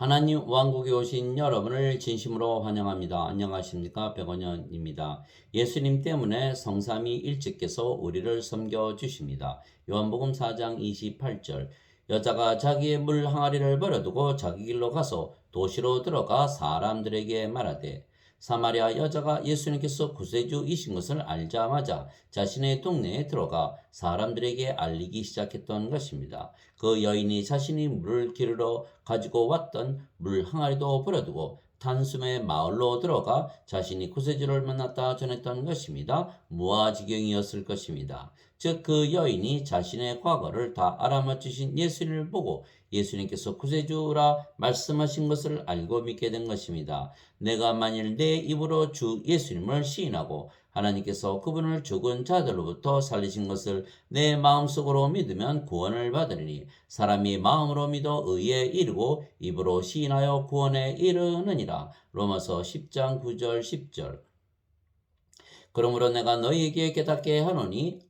하나님 왕국에 오신 여러분을 진심으로 환영합니다. 안녕하십니까? 백원현입니다. 예수님 때문에 성삼위 일체께서 우리를 섬겨주십니다. 요한복음 4장 28절. 여자가 자기의 물 항아리를 버려두고 자기 길로 가서 도시로 들어가 사람들에게 말하되, 사마리아 여자가 예수님께서 구세주이신 것을 알자마자 자신의 동네에 들어가 사람들에게 알리기 시작했던 것입니다. 그 여인이 자신이 물을 기르러 가지고 왔던 물 항아리도 버려두고 단숨에 마을로 들어가 자신이 구세주를 만났다 전했던 것입니다. 무아지경이었을 것입니다. 즉 그 여인이 자신의 과거를 다 알아맞히신 예수님을 보고 예수님께서 구세주라 말씀하신 것을 알고 믿게 된 것입니다. 내가 만일 내 입으로 주 예수님을 시인하고 하나님께서 그분을 죽은 자들로부터 살리신 것을 내 마음속으로 믿으면 구원을 받으리니, 사람이 마음으로 믿어 의에 이르고 입으로 시인하여 구원에 이르느니라. 로마서 10장 9절 10절. 그러므로 내가 너희에게 깨닫게 하노니,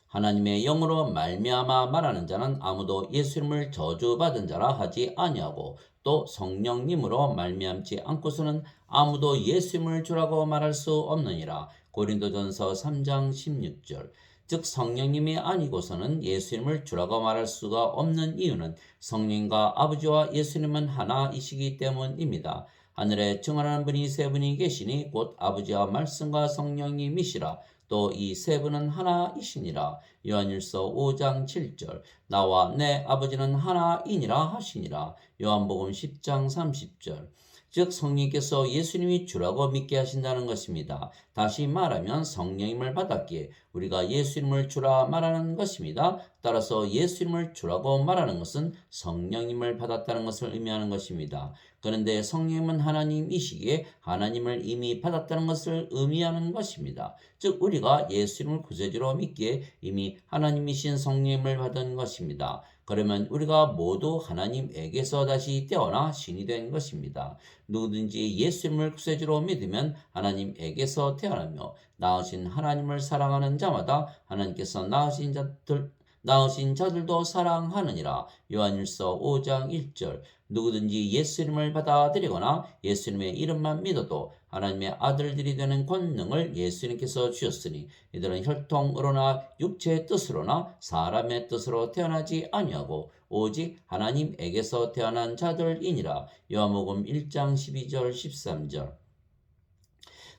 하나님의 영으로 말미암아 말하는 자는 아무도 예수님을 저주받은 자라 하지 아니하고, 또 성령님으로 말미암지 않고서는 아무도 예수님을 주라고 말할 수 없느니라. 고린도전서 3장 16절. 즉 성령님이 아니고서는 예수님을 주라고 말할 수가 없는 이유는 성령과 아버지와 예수님은 하나이시기 때문입니다. 하늘에 증언하는 분이 세 분이 계시니 곧 아버지와 말씀과 성령님이시라. 또 이 세 분은 하나이시니라. 요한일서 5장 7절. 나와 내 아버지는 하나이니라 하시니라. 요한복음 10장 30절. 즉 성령께서 예수님이 주라고 믿게 하신다는 것입니다. 다시 말하면 성령님을 받았기에 우리가 예수님을 주라 말하는 것입니다. 따라서 예수님을 주라고 말하는 것은 성령님을 받았다는 것을 의미하는 것입니다. 그런데 성령님은 하나님이시기에 하나님을 이미 받았다는 것을 의미하는 것입니다. 즉 우리가 예수님을 구세주로 믿기에 이미 하나님이신 성령님을 받은 것입니다. 그러면 우리가 모두 하나님에게서 다시 태어나 신이 된 것입니다. 누구든지 예수님을 구세주로 믿으면 하나님에게서 태어나며 낳으신 하나님을 사랑하는 자마다 하나님께서 낳으신 자들도 사랑하느니라. 요한일서 5장 1절. 누구든지 예수님을 받아들이거나 예수님의 이름만 믿어도 하나님의 아들들이 되는 권능을 예수님께서 주셨으니, 이들은 혈통으로나 육체의 뜻으로나 사람의 뜻으로 태어나지 아니하고 오직 하나님에게서 태어난 자들이니라. 요한복음 1장 12절 13절.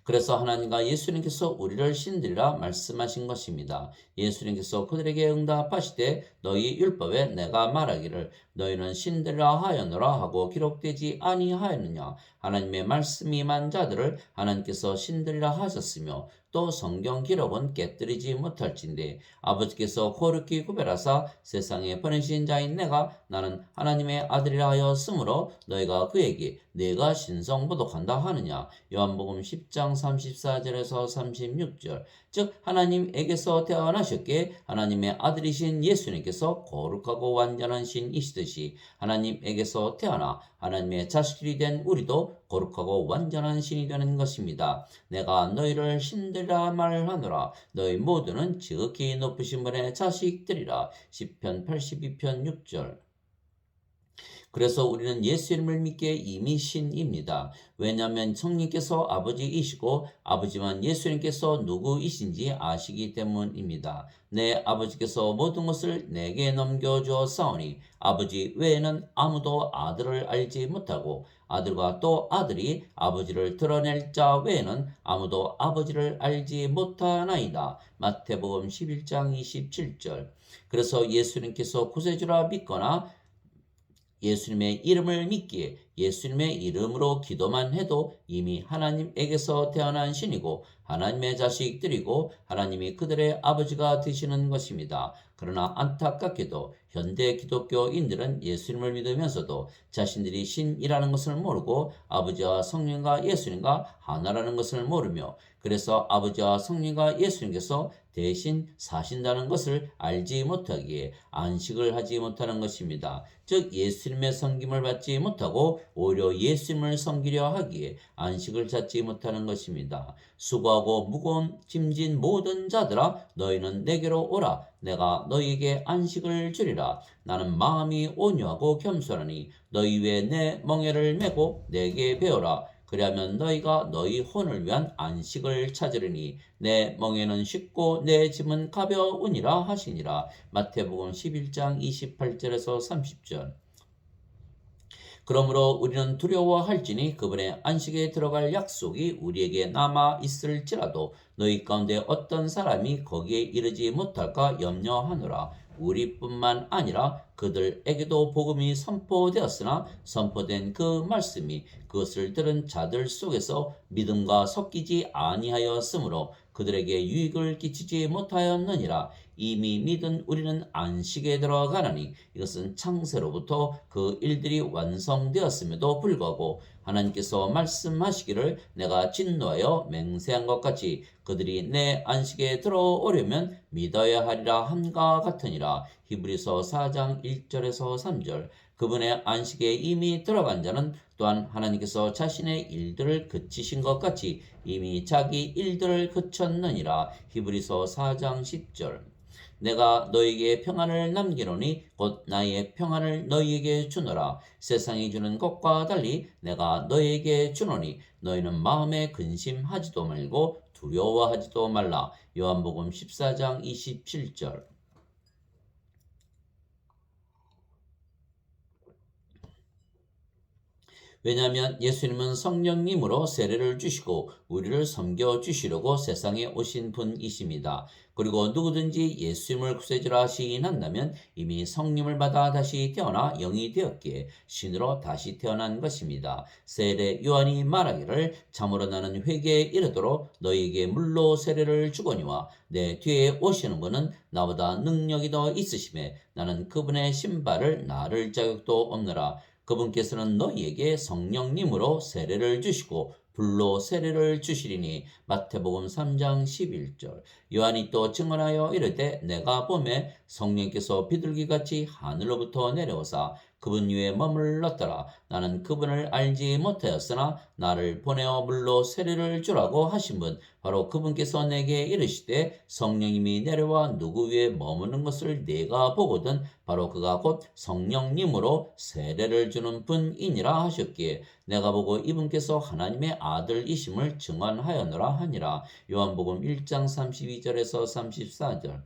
그래서 하나님과 예수님께서 우리를 신들이라 말씀하신 것입니다. 예수님께서 그들에게 응답하시되 너희 율법에 내가 말하기를 너희는 신들이라 하였노라 하고 기록되지 아니하였느냐. 하나님의 말씀이 임한 자들을 하나님께서 신들이라 하셨으며 또 성경 기록은 깨뜨리지 못할진대 아버지께서 거룩히 구별하사 세상에 보내신 자인 내가 나는 하나님의 아들이라 하였으므로 너희가 그에게 내가 신성모독한다 하느냐. 요한복음 10장 34절에서 36절. 즉 하나님에게서 태어나셨기에 하나님의 아들이신 예수님께서 거룩하고 완전한 신이시듯이 하나님에게서 태어나 하나님의 자식들이 된 우리도 거룩하고 완전한 신이 되는 것입니다. 내가 너희를 신들이라 말하노라. 너희 모두는 지극히 높으신 분의 자식들이라. 시편 82편 6절. 그래서 우리는 예수님을 믿기에 이미 신입니다. 왜냐하면 성령께서 아버지이시고 아버지만 예수님께서 누구이신지 아시기 때문입니다. 내 아버지께서 모든 것을 내게 넘겨주었사오니 아버지 외에는 아무도 아들을 알지 못하고 아들과 또 아들이 아버지를 드러낼 자 외에는 아무도 아버지를 알지 못하나이다. 마태복음 11장 27절. 그래서 예수님께서 구세주라 믿거나 예수님의 이름을 믿기에 예수님의 이름으로 기도만 해도 이미 하나님에게서 태어난 신이고 하나님의 자식들이고 하나님이 그들의 아버지가 되시는 것입니다. 그러나 안타깝게도 현대 기독교인들은 예수님을 믿으면서도 자신들이 신이라는 것을 모르고 아버지와 성령과 예수님과 하나라는 것을 모르며, 그래서 아버지와 성령과 예수님께서 대신 사신다는 것을 알지 못하기에 안식을 하지 못하는 것입니다. 즉 예수님의 섬김을 받지 못하고 오히려 예수님을 섬기려 하기에 안식을 찾지 못하는 것입니다. 수고하고 무거운 짐진 모든 자들아 너희는 내게로 오라. 내가 너희에게 안식을 주리라. 나는 마음이 온유하고 겸손하니 너희 위에 내 멍에를 메고 내게 배우라. 그리하면 너희가 너희 혼을 위한 안식을 찾으리니 내 멍에는 쉽고 내 짐은 가벼우니라 하시니라. 마태복음 11장 28절에서 30절. 그러므로 우리는 두려워할지니 그분의 안식에 들어갈 약속이 우리에게 남아 있을지라도 너희 가운데 어떤 사람이 거기에 이르지 못할까 염려하노라. 우리뿐만 아니라 그들에게도 복음이 선포되었으나 선포된 그 말씀이 그것을 들은 자들 속에서 믿음과 섞이지 아니하였으므로 그들에게 유익을 끼치지 못하였느니라. 이미 믿은 우리는 안식에 들어가나니 이것은 창세로부터 그 일들이 완성되었음에도 불구하고 하나님께서 말씀하시기를 내가 진노하여 맹세한 것 같이 그들이 내 안식에 들어오려면 믿어야 하리라 함과 같으니라. 히브리서 4장 1절에서 3절. 그분의 안식에 이미 들어간 자는 또한 하나님께서 자신의 일들을 그치신 것 같이 이미 자기 일들을 그쳤느니라. 히브리서 4장 10절. 내가 너에게 평안을 남기노니 곧 나의 평안을 너희에게 주노라. 세상이 주는 것과 달리 내가 너희에게 주노니 너희는 마음에 근심하지도 말고 두려워하지도 말라. 요한복음 14장 27절. 왜냐하면 예수님은 성령님으로 세례를 주시고 우리를 섬겨 주시려고 세상에 오신 분이십니다. 그리고 누구든지 예수님을 구세주라 시인한다면 이미 성령을 받아 다시 태어나 영이 되었기에 신으로 다시 태어난 것입니다. 세례 요한이 말하기를 참으로 나는 회개에 이르도록 너희에게 물로 세례를 주거니와 내 뒤에 오시는 분은 나보다 능력이 더 있으심에 나는 그분의 신발을 나를 자격도 없느라. 그분께서는 너희에게 성령님으로 세례를 주시고 불로 세례를 주시리니. 마태복음 3장 11절. 요한이 또 증언하여 이르되 내가 보매 성령께서 비둘기같이 하늘로부터 내려오사 그분 위에 머물렀더라. 나는 그분을 알지 못하였으나 나를 보내어 물로 세례를 주라고 하신 분 바로 그분께서 내게 이르시되 성령님이 내려와 누구 위에 머무는 것을 내가 보거든 바로 그가 곧 성령님으로 세례를 주는 분이니라 하셨기에 내가 보고 이분께서 하나님의 아들이심을 증언하였노라 하니라. 요한복음 1장 32절에서 34절.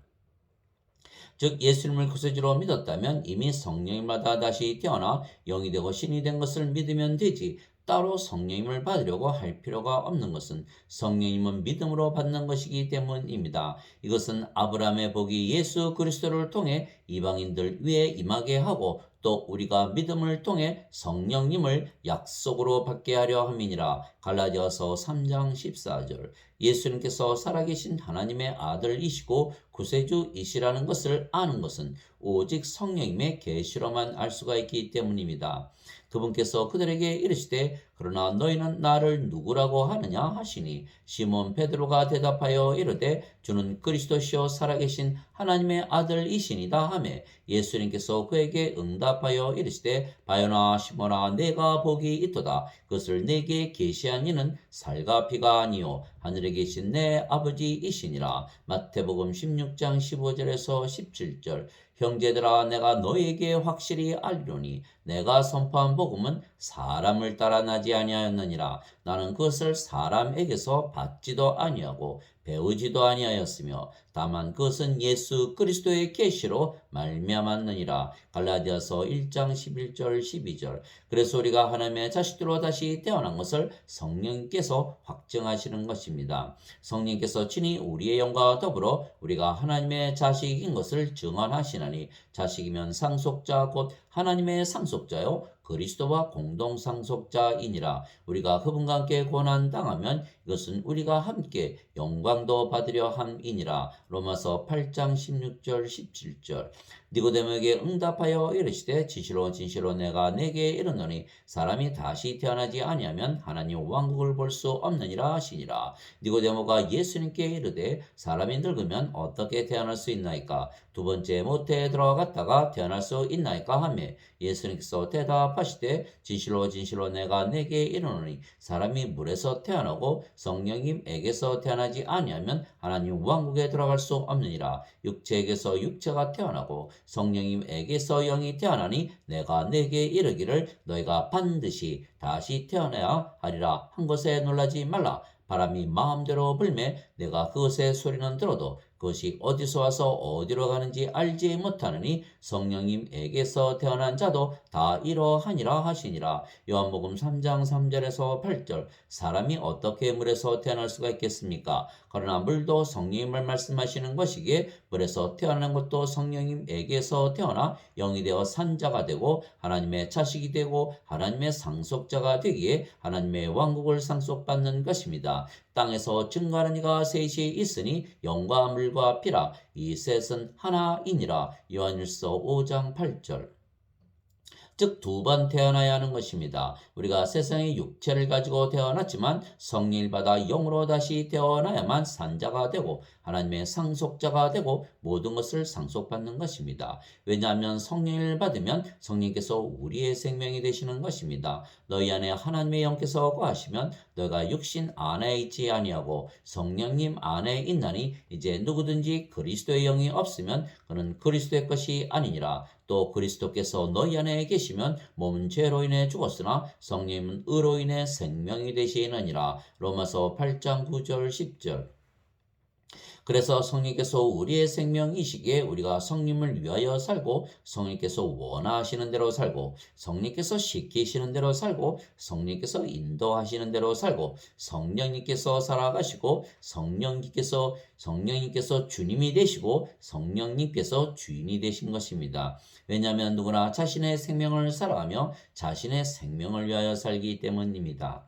즉 예수님을 구세주로 믿었다면 이미 성령님마다 다시 태어나 영이 되고 신이 된 것을 믿으면 되지 따로 성령님을 받으려고 할 필요가 없는 것은 성령님은 믿음으로 받는 것이기 때문입니다. 이것은 아브라함의 복이 예수 그리스도를 통해 이방인들 위에 임하게 하고 또 우리가 믿음을 통해 성령님을 약속으로 받게 하려 함이니라. 갈라디아서 3장 14절. 예수님께서 살아계신 하나님의 아들이시고 구세주이시라는 것을 아는 것은 오직 성령님의 계시로만 알 수가 있기 때문입니다. 그분께서 그들에게 이르시되 그러나 너희는 나를 누구라고 하느냐 하시니 시몬 베드로가 대답하여 이르되 주는 그리스도시요 살아계신 하나님의 아들이시니다 하매 예수님께서 그에게 응답하여 이르시되 바요나 시몬아 내가 복이 있도다. 그것을 내게 계시한 이는 살과 피가 아니요 하늘에 계신 내 아버지이시니라. 마태복음 16장 15절에서 17절. 형제들아 내가 너희에게 확실히 알리노니 내가 선포한 복음은 사람을 따라 나지 아니하였느니라. 나는 그것을 사람에게서 받지도 아니하고 배우지도 아니하였으며 다만 그것은 예수 그리스도의 계시로 말미암았느니라. 갈라디아서 1장 11절 12절. 그래서 우리가 하나님의 자식들로 다시 태어난 것을 성령께서 확증하시는 것입니다. 성령께서 친히 우리의 영과 더불어 우리가 하나님의 자식인 것을 증언하시나니 자식이면 상속자 곧 하나님의 상속자요 그리스도와 공동 상속자이니라. 우리가 그분과 함께 고난 당하면 이것은 우리가 함께 영광도 받으려 함이니라. 로마서 8장 16절 17절. 니고데모에게 응답하여 이르시되 진실로 진실로 내가 네게 이르노니 사람이 다시 태어나지 아니하면 하나님 왕국을 볼 수 없느니라 하시니라. 니고데모가 예수님께 이르되 사람이 늙으면 어떻게 태어날 수 있나이까? 두 번째 모태에 들어갔다가 태어날 수 있나이까 하매 예수님께서 대답하시되 진실로 진실로 내가 네게 이르노니 사람이 물에서 태어나고 성령님에게서 태어나지 아니하면 하나님 왕국에 들어갈 수 없느니라. 육체에게서 육체가 태어나고 성령님에게서 영이 태어나니 내가 네게 이르기를 너희가 반드시 다시 태어나야 하리라 한 것에 놀라지 말라. 바람이 마음대로 불매 내가 그것의 소리는 들어도 그것이 어디서 와서 어디로 가는지 알지 못하느니 성령님에게서 태어난 자도 다 이러하니라 하시니라. 요한복음 3장 3절에서 8절. 사람이 어떻게 물에서 태어날 수가 있겠습니까? 그러나 물도 성령님을 말씀하시는 것이기에 물에서 태어난 것도 성령님에게서 태어나 영이 되어 산자가 되고 하나님의 자식이 되고 하나님의 상속자가 되기에 하나님의 왕국을 상속받는 것입니다. 땅에서 증거하는 이가 셋이 있으니 영과 물과 피라. 이 셋은 하나이니라. 요한일서 5장 8절. 즉 두 번 태어나야 하는 것입니다. 우리가 세상의 육체를 가지고 태어났지만 성령을 받아 영으로 다시 태어나야만 산자가 되고 하나님의 상속자가 되고 모든 것을 상속받는 것입니다. 왜냐하면 성령을 받으면 성령께서 우리의 생명이 되시는 것입니다. 너희 안에 하나님의 영께서 거하시면 너희가 육신 안에 있지 아니하고 성령님 안에 있나니 이제 누구든지 그리스도의 영이 없으면 그는 그리스도의 것이 아니니라. 또 그리스도께서 너희 안에 계시면 몸은 죄로 인해 죽었으나 성령은 의로 인해 생명이 되시느니라. 로마서 8장 9절 10절. 그래서 성령께서 우리의 생명이시기에 우리가 성령을 위하여 살고 성령께서 원하시는 대로 살고 성령께서 시키시는 대로 살고 성령께서 인도하시는 대로 살고 성령님께서 살아가시고 성령님께서 주님이 되시고 성령님께서 주인이 되신 것입니다. 왜냐하면 누구나 자신의 생명을 살아가며 자신의 생명을 위하여 살기 때문입니다.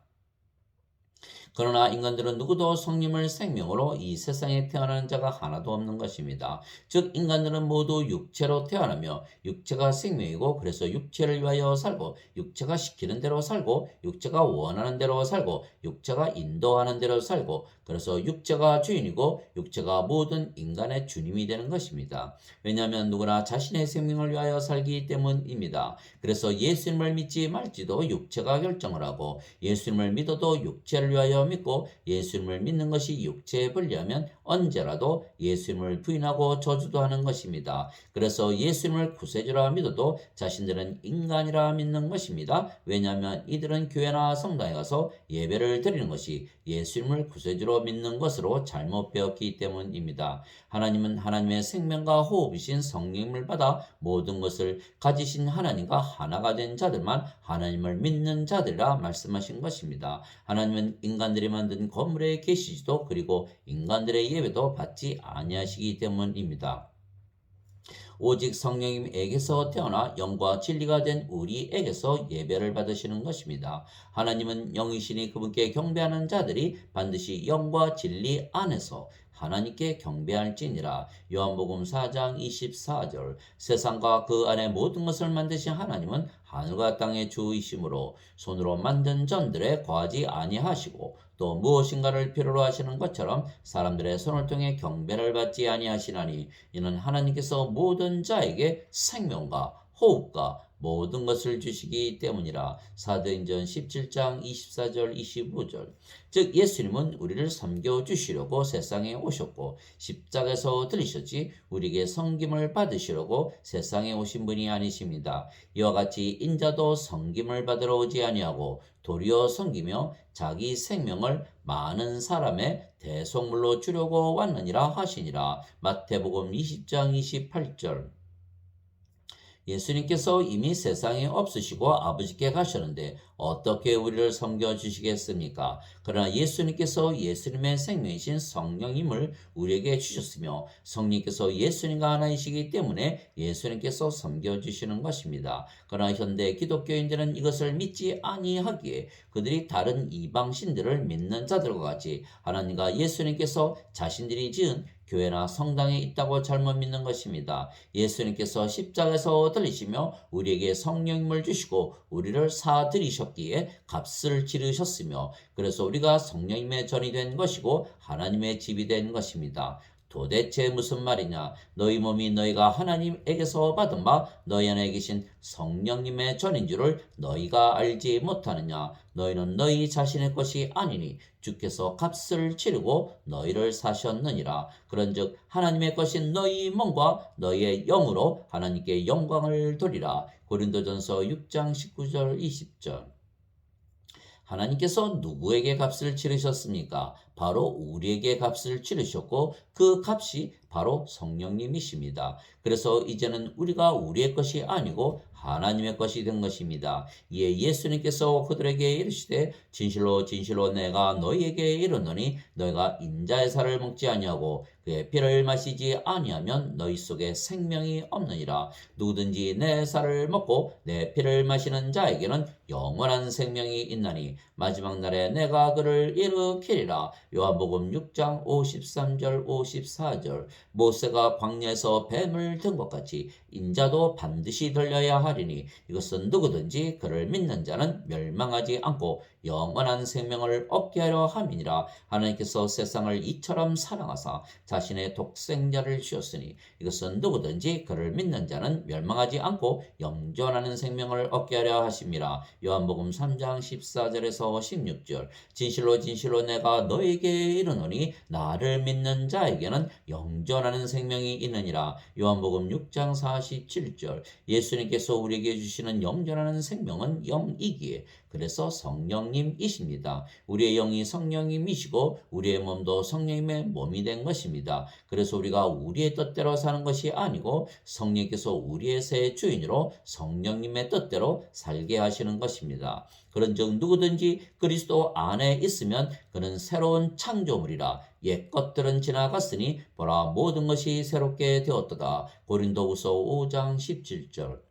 그러나 인간들은 누구도 성령을 생명으로 이 세상에 태어나는 자가 하나도 없는 것입니다. 즉 인간들은 모두 육체로 태어나며 육체가 생명이고 그래서 육체를 위하여 살고 육체가 시키는 대로 살고 육체가 원하는 대로 살고 육체가 인도하는 대로 살고 그래서 육체가 주인이고 육체가 모든 인간의 주님이 되는 것입니다. 왜냐하면 누구나 자신의 생명을 위하여 살기 때문입니다. 그래서 예수님을 믿지 말지도 육체가 결정을 하고 예수님을 믿어도 육체를 위하여 믿고 예수님을 믿는 것이 육체에 불리하면 언제라도 예수님을 부인하고 저주도 하는 것입니다. 그래서 예수님을 구세주라 믿어도 자신들은 인간이라 믿는 것입니다. 왜냐하면 이들은 교회나 성당에 가서 예배를 드리는 것이 예수님을 구세주로 믿는 것으로 잘못 배웠기 때문입니다. 하나님은 하나님의 생명과 호흡이신 성령을 받아 모든 것을 가지신 하나님과 하나가 된 자들만 하나님을 믿는 자들이라 말씀하신 것입니다. 하나님은 인간들이 만든 건물에 계시지도 그리고 인간들의 예배도 받지 아니하시기 때문입니다. 오직 성령님에게서 태어나 영과 진리가 된 우리에게서 예배를 받으시는 것입니다. 하나님은 영이시니 그분께 경배하는 자들이 반드시 영과 진리 안에서 하나님께 경배할지니라. 요한복음 4장 24절. 세상과 그 안에 모든 것을 만드신 하나님은 하늘과 땅의 주이시므로 손으로 만든 전들에 거하지 아니하시고 또 무엇인가를 필요로 하시는 것처럼 사람들의 손을 통해 경배를 받지 아니하시나니 이는 하나님께서 모든 자에게 생명과 호흡과 모든 것을 주시기 때문이라. 사도행전 17장 24절 25절. 즉 예수님은 우리를 섬겨주시려고 세상에 오셨고 십자가에서 들리셨지 우리에게 섬김을 받으시려고 세상에 오신 분이 아니십니다. 이와 같이 인자도 섬김을 받으러 오지 아니하고 도리어 섬기며 자기 생명을 많은 사람의 대속물로 주려고 왔느니라 하시니라. 마태복음 20장 28절. 예수님께서 이미 세상에 없으시고 아버지께 가셨는데 어떻게 우리를 섬겨주시겠습니까? 그러나 예수님께서 예수님의 생명이신 성령님을 우리에게 주셨으며 성령께서 예수님과 하나이시기 때문에 예수님께서 섬겨주시는 것입니다. 그러나 현대 기독교인들은 이것을 믿지 아니하기에 그들이 다른 이방신들을 믿는 자들과 같이 하나님과 예수님께서 자신들이 지은 교회나 성당에 있다고 잘못 믿는 것입니다. 예수님께서 십자가에서 들리시며 우리에게 성령님을 주시고 우리를 사들이셨기에 값을 치르셨으며 그래서 우리가 성령님의 전이 된 것이고 하나님의 집이 된 것입니다. 도대체 무슨 말이냐? 너희 몸이 너희가 하나님에게서 받은 바 너희 안에 계신 성령님의 전인 줄을 너희가 알지 못하느냐? 너희는 너희 자신의 것이 아니니 주께서 값을 치르고 너희를 사셨느니라. 그런즉 하나님의 것인 너희 몸과 너희의 영으로 하나님께 영광을 돌리라. 고린도전서 6장 19절 20절. 하나님께서 누구에게 값을 치르셨습니까? 바로 우리에게 값을 치르셨고 그 값이 바로 성령님이십니다. 그래서 이제는 우리가 우리의 것이 아니고 하나님의 것이 된 것입니다. 이에 예수님께서 그들에게 이르시되 진실로 진실로 내가 너희에게 이르노니 너희가 인자의 살을 먹지 아니하고 그의 피를 마시지 아니하면 너희 속에 생명이 없느니라. 누구든지 내 살을 먹고 내 피를 마시는 자에게는 영원한 생명이 있나니 마지막 날에 내가 그를 일으키리라. 요한복음 6장 53절 54절. 모세가 광야에서 뱀을 든 것 같이 인자도 반드시 들려야 하리니 이것은 누구든지 그를 믿는 자는 멸망하지 않고 영원한 생명을 얻게 하려 함이니라. 하나님께서 세상을 이처럼 사랑하사 자신의 독생자를 주셨으니 이것은 누구든지 그를 믿는 자는 멸망하지 않고 영존하는 생명을 얻게 하려 하심이라. 요한복음 3장 14절에서 16절. 진실로 진실로 내가 너에게 이르노니 나를 믿는 자에게는 영존하는 생명이 있느니라. 요한복음 6장 47절. 예수님께서 우리에게 주시는 영존하는 생명은 영이기에 그래서 성령님이십니다. 우리의 영이 성령님이시고 우리의 몸도 성령님의 몸이 된 것입니다. 그래서 우리가 우리의 뜻대로 사는 것이 아니고 성령께서 우리의 새 주인으로 성령님의 뜻대로 살게 하시는 것입니다. 그런즉 누구든지 그리스도 안에 있으면 그는 새로운 창조물이라. 옛 것들은 지나갔으니 보라 모든 것이 새롭게 되었도다. 고린도후서 5장 17절.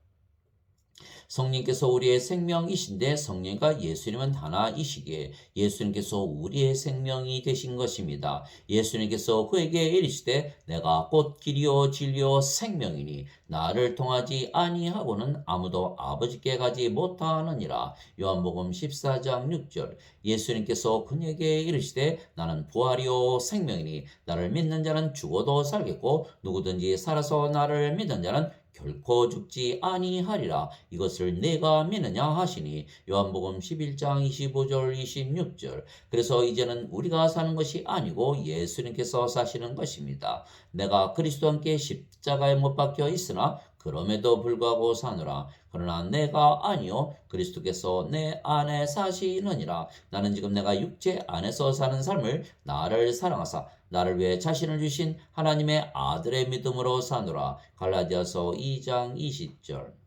성령께서 우리의 생명이신데 성령과 예수님은 하나이시기에 예수님께서 우리의 생명이 되신 것입니다. 예수님께서 그에게 이르시되 내가 곧 길이요 진리요 생명이니 나를 통하지 아니하고는 아무도 아버지께 가지 못하느니라. 요한복음 14장 6절. 예수님께서 그에게 이르시되 나는 부활이요 생명이니 나를 믿는 자는 죽어도 살겠고 누구든지 살아서 나를 믿는 자는 결코 죽지 아니하리라. 이것을 내가 믿느냐 하시니 요한복음 11장 25절 26절. 그래서 이제는 우리가 사는 것이 아니고 예수님께서 사시는 것입니다. 내가 그리스도와 함께 십자가에 못 박혀 있으나 그럼에도 불구하고 사노라. 그러나 내가 아니요 그리스도께서 내 안에 사시느니라. 나는 지금 내가 육체 안에서 사는 삶을 나를 사랑하사 나를 위해 자신을 주신 하나님의 아들의 믿음으로 사노라. 갈라디아서 2장 20절.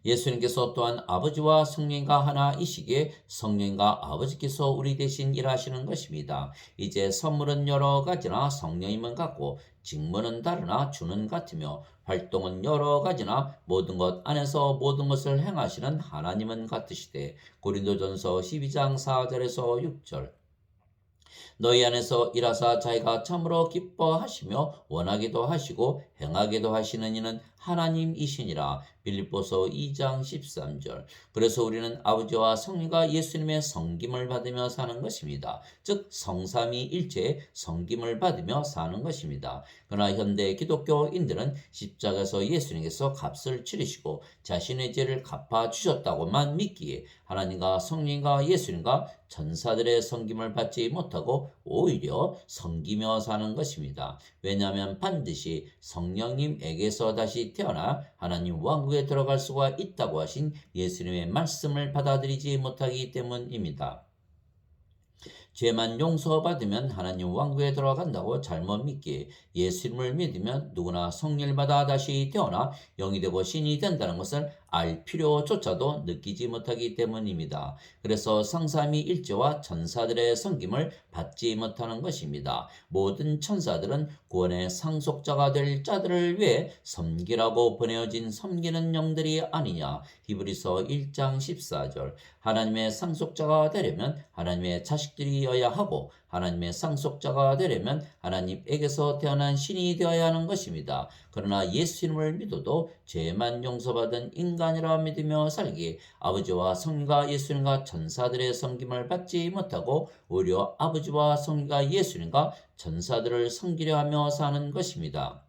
예수님께서 또한 아버지와 성령과 하나이시기에 성령과 아버지께서 우리 대신 일하시는 것입니다. 이제 선물은 여러 가지나 성령님은 같고 직무는 다르나 주는 같으며 활동은 여러 가지나 모든 것 안에서 모든 것을 행하시는 하나님은 같으시되 고린도전서 12장 4절에서 6절. 너희 안에서 일하사 자기가 참으로 기뻐하시며 원하기도 하시고 행하기도 하시는 이는 하나님이시니라. 빌립보서 2장 13절. 그래서 우리는 아버지와 성령과 예수님의 성김을 받으며 사는 것입니다. 즉 성삼위일체의 성김을 받으며 사는 것입니다. 그러나 현대 기독교인들은 십자가에서 예수님께서 값을 치르시고 자신의 죄를 갚아주셨다고만 믿기에 하나님과 성령과 예수님과 천사들의 성김을 받지 못하고 오히려 섬기며 사는 것입니다. 왜냐하면 반드시 성령님에게서 다시 태어나 하나님 왕국에 들어갈 수가 있다고 하신 예수님의 말씀을 받아들이지 못하기 때문입니다. 죄만 용서받으면 하나님 왕국에 들어간다고 잘못 믿기에 예수님을 믿으면 누구나 성령을 받아 다시 태어나 영이 되고 신이 된다는 것을 알 필요조차도 느끼지 못하기 때문입니다. 그래서 성삼위일체와 천사들의 섬김을 받지 못하는 것입니다. 모든 천사들은 구원의 상속자가 될 자들을 위해 섬기라고 보내어진 섬기는 영들이 아니냐. 히브리서 1장 14절. 하나님의 상속자가 되려면 하나님의 자식들이어야 하고 하나님의 상속자가 되려면 하나님에게서 태어난 신이 되어야 하는 것입니다. 그러나 예수님을 믿어도 죄만 용서받은 인간이라 믿으며 살기 아버지와 성령과 예수님과 천사들의 섬김을 받지 못하고 오히려 아버지와 성령과 예수님과 천사들을 섬기려 하며 사는 것입니다.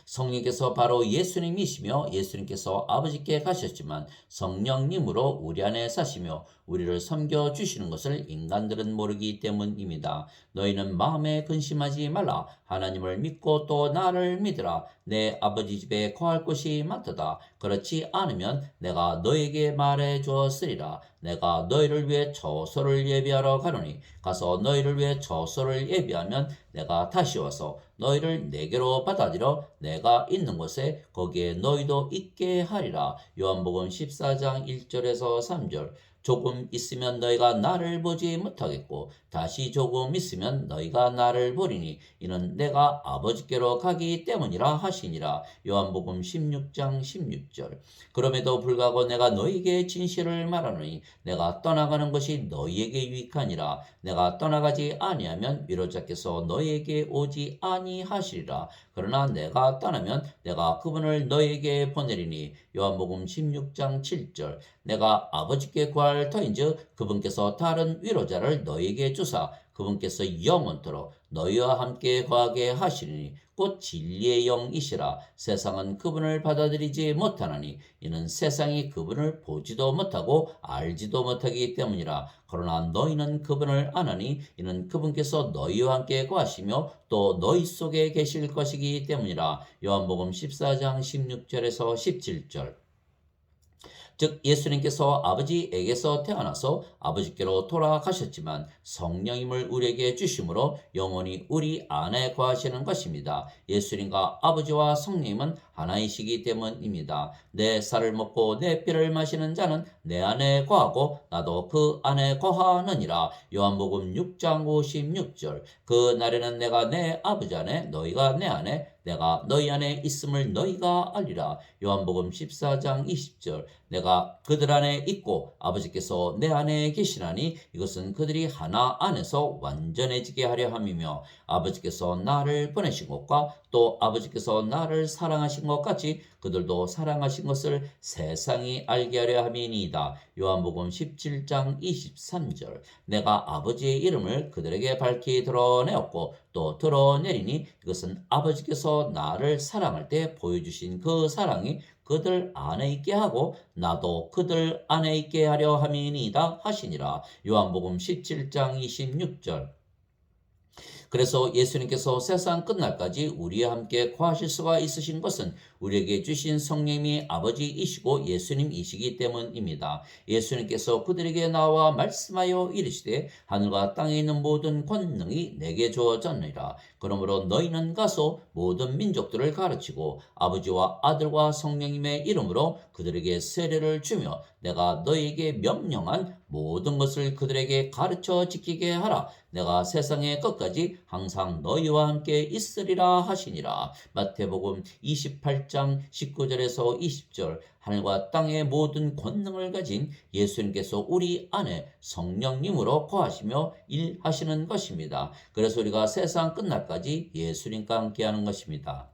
성령께서 바로 예수님이시며 예수님께서 아버지께 가셨지만 성령님으로 우리 안에 사시며 우리를 섬겨주시는 것을 인간들은 모르기 때문입니다. 너희는 마음에 근심하지 말라. 하나님을 믿고 또 나를 믿으라. 내 아버지 집에 거할 곳이 많도다. 그렇지 않으면 내가 너에게 말해 주었으리라. 내가 너희를 위해 처소를 예비하러 가노니 가서 너희를 위해 처소를 예비하면 내가 다시 와서 너희를 내게로 받아들여 내가 있는 곳에 거기에 너희도 있게 하리라. 요한복음 14장 1절에서 3절. 조금 있으면 너희가 나를 보지 못하겠고 다시 조금 있으면 너희가 나를 보리니 이는 내가 아버지께로 가기 때문이라 하시니라. 요한복음 16장 16절. 그럼에도 불구하고 내가 너희에게 진실을 말하노니 내가 떠나가는 것이 너희에게 유익하니라. 내가 떠나가지 아니하면 위로자께서 너희에게 오지 아니하시리라. 그러나 내가 떠나면 내가 그분을 너희에게 보내리니. 요한복음 16장 7절. 내가 아버지께 구할 터인즉 그분께서 다른 위로자를 너희에게 주사 그분께서 영원토록 너희와 함께 거하게 하시리니 곧 진리의 영이시라. 세상은 그분을 받아들이지 못하나니 이는 세상이 그분을 보지도 못하고 알지도 못하기 때문이라. 그러나 너희는 그분을 아나니 이는 그분께서 너희와 함께 거하시며 또 너희 속에 계실 것이기 때문이라. 요한복음 14장 16절에서 17절. 즉 예수님께서 아버지에게서 태어나서 아버지께로 돌아가셨지만 성령님을 우리에게 주심으로 영원히 우리 안에 거하시는 것입니다. 예수님과 아버지와 성령님은 하나이시기 때문입니다. 내 살을 먹고 내 피를 마시는 자는 내 안에 거하고 나도 그 안에 거하느니라. 요한복음 6장 56절. 그 날에는 내가 내 아버지 안에 너희가 내 안에 내가 너희 안에 있음을 너희가 알리라. 요한복음 14장 20절. 내가 그들 안에 있고 아버지께서 내 안에 계시나니 이것은 그들이 하나 안에서 완전해지게 하려 함이며 아버지께서 나를 보내신 것과 또 아버지께서 나를 사랑하신 것 같이 그들도 사랑하신 것을 세상이 알게 하려 함이니이다. 요한복음 17장 23절. 내가 아버지의 이름을 그들에게 밝히 드러내었고 또 드러내리니 이것은 아버지께서 나를 사랑할 때 보여주신 그 사랑이 그들 안에 있게 하고 나도 그들 안에 있게 하려 함이니이다 하시니라. 요한복음 17장 26절. 그래서 예수님께서 세상 끝날까지 우리와 함께 거하실 수가 있으신 것은 우리에게 주신 성령님이 아버지이시고 예수님이시기 때문입니다. 예수님께서 그들에게 나와 말씀하여 이르시되 하늘과 땅에 있는 모든 권능이 내게 주어졌느니라. 그러므로 너희는 가서 모든 민족들을 가르치고 아버지와 아들과 성령님의 이름으로 그들에게 세례를 주며 내가 너희에게 명령한 모든 것을 그들에게 가르쳐 지키게 하라. 내가 세상의 끝까지 항상 너희와 함께 있으리라 하시니라. 마태복음 28장 19절에서 20절. 하늘과 땅의 모든 권능을 가진 예수님께서 우리 안에 성령님으로 거하시며 일하시는 것입니다. 그래서 우리가 세상 끝날까지 예수님과 함께하는 것입니다.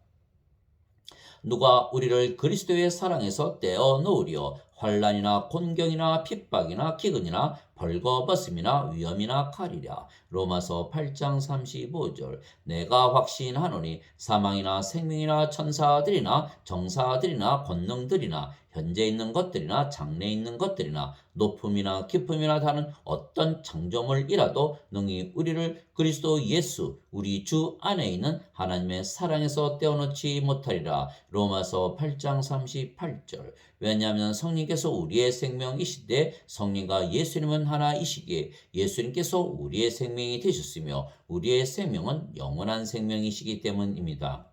누가 우리를 그리스도의 사랑에서 떼어 놓으리요 환난이나 곤경이나 핍박이나 기근이나 벌거벗음이나 위험이나 칼이랴. 로마서 8장 35절. 내가 확신하노니 사망이나 생명이나 천사들이나 정사들이나 권능들이나 현재 있는 것들이나 장래 있는 것들이나 높음이나 깊음이나 다른 어떤 창조물이라도 능히 우리를 그리스도 예수 우리 주 안에 있는 하나님의 사랑에서 떼어놓지 못하리라. 로마서 8장 38절. 왜냐하면 성령께서 예수님께서 우리의 생명이시되 성령과 예수님은 하나이시기에 예수님께서 우리의 생명이 되셨으며 우리의 생명은 영원한 생명이시기 때문입니다.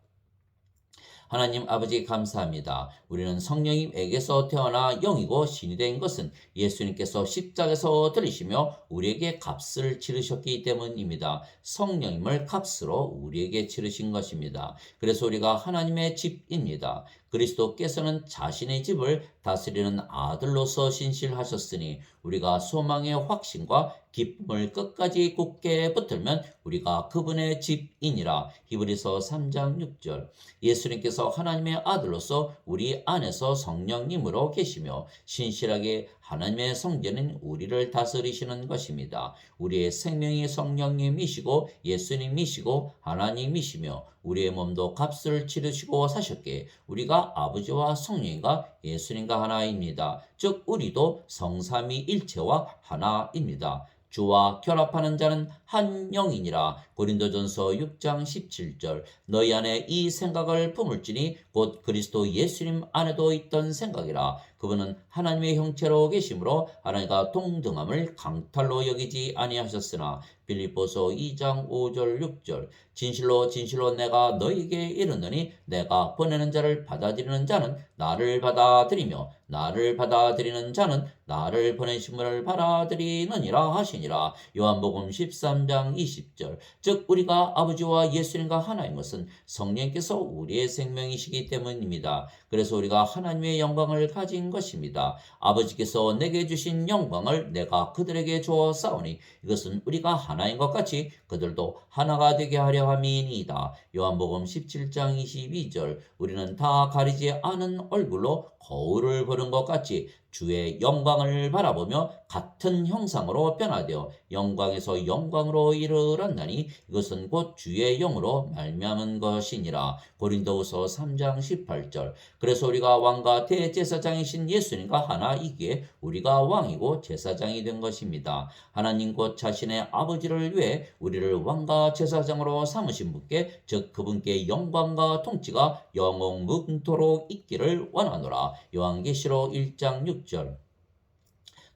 하나님 아버지 감사합니다. 우리는 성령님에게서 태어나 영이고 신이 된 것은 예수님께서 십자가에서 들이시며 우리에게 값을 치르셨기 때문입니다. 성령님을 값으로 우리에게 치르신 것입니다. 그래서 우리가 하나님의 집입니다. 그리스도께서는 자신의 집을 다스리는 아들로서 신실하셨으니 우리가 소망의 확신과 기쁨을 끝까지 굳게 붙들면 우리가 그분의 집이니라. 히브리서 3장 6절. 예수님께서 하나님의 아들로서 우리 안에서 성령님으로 계시며 신실하게 하나님의 성전인 우리를 다스리시는 것입니다. 우리의 생명이 성령님이시고 예수님이시고 하나님이시며 우리의 몸도 값을 치르시고 사셨기에 우리가 아버지와 성령과 예수님과 하나입니다. 즉 우리도 성삼위일체와 하나입니다. 주와 결합하는 자는 한 영이니라. 고린도전서 6장 17절. 너희 안에 이 생각을 품을지니 곧 그리스도 예수님 안에도 있던 생각이라. 그분은 하나님의 형체로 계심으로 하나님과 동등함을 강탈로 여기지 아니하셨으나 빌립보서 2장 5절 6절. 진실로 진실로 내가 너희에게 이르노니 내가 보내는 자를 받아들이는 자는 나를 받아들이며 나를 받아들이는 자는 나를 보내신 분을 받아들이느니라 하시니라. 요한복음 13장 20절. 즉 우리가 아버지와 예수님과 하나인 것은 성령께서 우리의 생명이시기 때문입니다. 그래서 우리가 하나님의 영광을 가진 것입니다. 아버지께서 내게 주신 영광을 내가 그들에게 주어 싸우니 이것은 우리가 하나인 것 같이 그들도 하나가 되게 하려 함이니이다. 요한복음 17장 22절. 우리는 다 가리지 않은 얼굴로 거울을 보는 것 같이 주의 영광을 바라보며 같은 형상으로 변화되어 영광에서 영광으로 이르렀나니 이것은 곧 주의 영으로 말미암은 것이니라. 고린도후서 3장 18절. 그래서 우리가 왕과 대제사장이신 예수님과 하나이기에 우리가 왕이고 제사장이 된 것입니다. 하나님 곧 자신의 아버지를 위해 우리를 왕과 제사장으로 삼으신 분께 즉 그분께 영광과 통치가 영원무궁토록 있기를 원하노라. 요한계시록 1장 6절.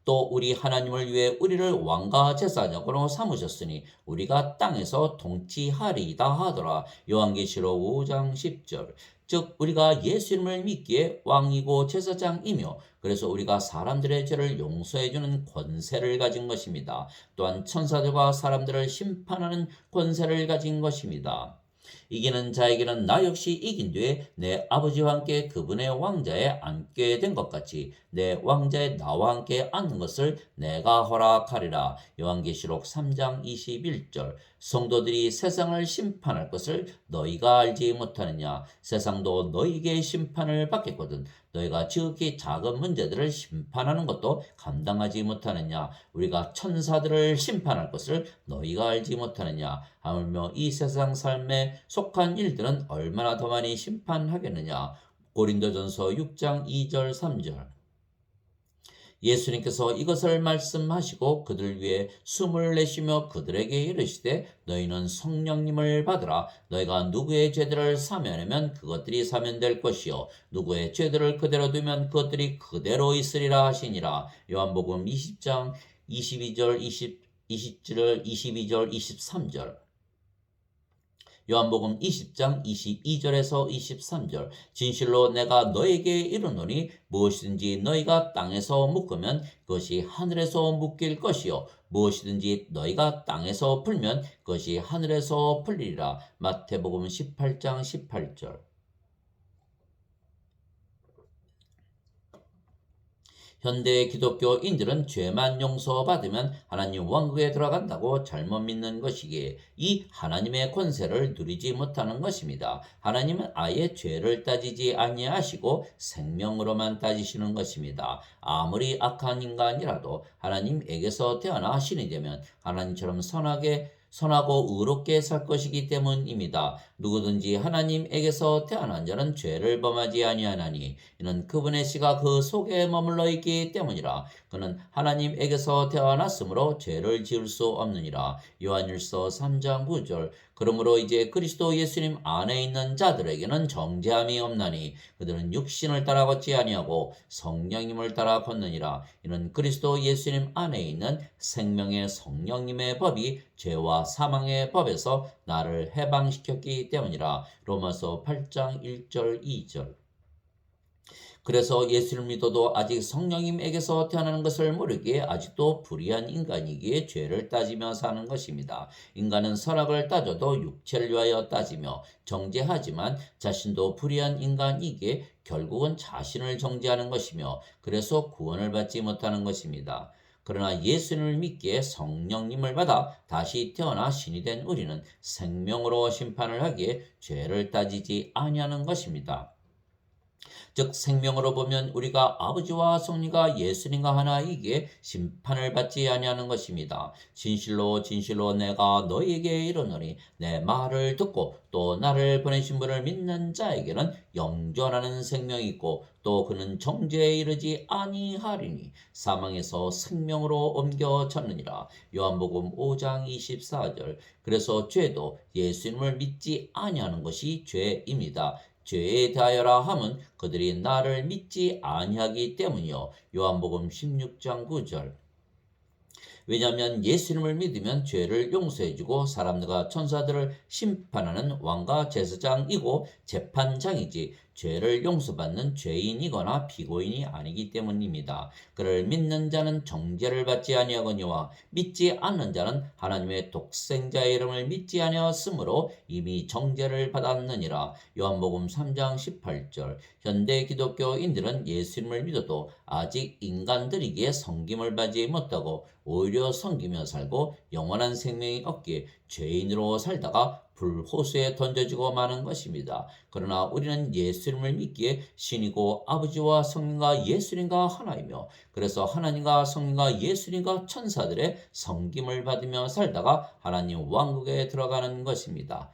또 우리 하나님을 위해 우리를 왕과 제사장으로 삼으셨으니 우리가 땅에서 통치하리이다 하더라. 요한계시록 5장 10절. 즉 우리가 예수님을 믿기에 왕이고 제사장이며 그래서 우리가 사람들의 죄를 용서해주는 권세를 가진 것입니다. 또한 천사들과 사람들을 심판하는 권세를 가진 것입니다. 이기는 자에게는 나 역시 이긴 뒤에 내 아버지와 함께 그분의 왕자에 앉게 된 것 같이 내 왕자에 나와 함께 앉는 것을 내가 허락하리라. 요한계시록 3장 21절. 성도들이 세상을 심판할 것을 너희가 알지 못하느냐. 세상도 너희에게 심판을 받겠거든 너희가 지극히 작은 문제들을 심판하는 것도 감당하지 못하느냐. 우리가 천사들을 심판할 것을 너희가 알지 못하느냐. 하물며 이 세상 삶에 속한 일들은 얼마나 더 많이 심판하겠느냐. 고린도전서 6장 2절 3절. 예수님께서 이것을 말씀하시고 그들 위해 숨을 내쉬며 그들에게 이르시되 너희는 성령님을 받으라. 너희가 누구의 죄들을 사면하면 그것들이 사면될 것이요 누구의 죄들을 그대로 두면 그것들이 그대로 있으리라 하시니라. 요한복음 20장 22절 20절 22절 23절. 요한복음 20장 22절에서 23절. 진실로 내가 너에게 이르노니 무엇이든지 너희가 땅에서 묶으면 그것이 하늘에서 묶일 것이요 무엇이든지 너희가 땅에서 풀면 그것이 하늘에서 풀리리라. 마태복음 18장 18절. 현대 기독교인들은 죄만 용서받으면 하나님 왕국에 들어간다고 잘못 믿는 것이기에 이 하나님의 권세를 누리지 못하는 것입니다. 하나님은 아예 죄를 따지지 아니하시고 생명으로만 따지시는 것입니다. 아무리 악한 인간이라도 하나님에게서 태어나 신이 되면 하나님처럼 선하고 의롭게 살 것이기 때문입니다. 누구든지 하나님에게서 태어난 자는 죄를 범하지 아니하나니 이는 그분의 씨가 그 속에 머물러 있기 때문이라. 그는 하나님에게서 태어났으므로 죄를 지을 수 없느니라. 요한일서 3장 9절. 그러므로 이제 그리스도 예수님 안에 있는 자들에게는 정죄함이 없나니 그들은 육신을 따라 걷지 아니하고 성령님을 따라 걷느니라. 이는 그리스도 예수님 안에 있는 생명의 성령님의 법이 죄와 사망의 법에서 나를 해방시켰기 때문이라. 로마서 8장 1절 2절. 그래서 예수를 믿어도 아직 성령님에게서 태어나는 것을 모르기에 아직도 불의한 인간이기에 죄를 따지며 사는 것입니다. 인간은 선악을 따져도 육체를 위하여 따지며 정죄하지만 자신도 불의한 인간이기에 결국은 자신을 정죄하는 것이며 그래서 구원을 받지 못하는 것입니다. 그러나 예수님을 믿기에 성령님을 받아 다시 태어나 신이 된 우리는 생명으로 심판을 하기에 죄를 따지지 아니하는 것입니다. 즉 생명으로 보면 우리가 아버지와 성령과 예수님과 하나이기에 심판을 받지 아니하는 것입니다. 진실로 진실로 내가 너희에게 이르노니 내 말을 듣고 또 나를 보내신 분을 믿는 자에게는 영존하는 생명이 있고 또 그는 정죄에 이르지 아니하리니 사망에서 생명으로 옮겨졌느니라. 요한복음 5장 24절. 그래서 죄도 예수님을 믿지 아니하는 것이 죄입니다. 죄에 대하여라 함은 그들이 나를 믿지 아니하기 때문이요. 요한복음 16장 9절. 왜냐하면 예수님을 믿으면 죄를 용서해주고 사람들과 천사들을 심판하는 왕과 제사장이고 재판장이지 죄를 용서받는 죄인이거나 피고인이 아니기 때문입니다. 그를 믿는 자는 정죄를 받지 아니하거니와 믿지 않는 자는 하나님의 독생자의 이름을 믿지 아니하였으므로 이미 정죄를 받았느니라. 요한복음 3장 18절. 현대 기독교인들은 예수님을 믿어도 아직 인간들이기에 섬김을 받지 못하고 오히려 섬기며 살고 영원한 생명이 없기에 죄인으로 살다가 불호수에 던져지고 마는 것입니다. 그러나 우리는 예수님을 믿기에 신이고 아버지와 성령과 예수님과 하나이며 그래서 하나님과 성령과 예수님과 천사들의 섬김을 받으며 살다가 하나님 왕국에 들어가는 것입니다.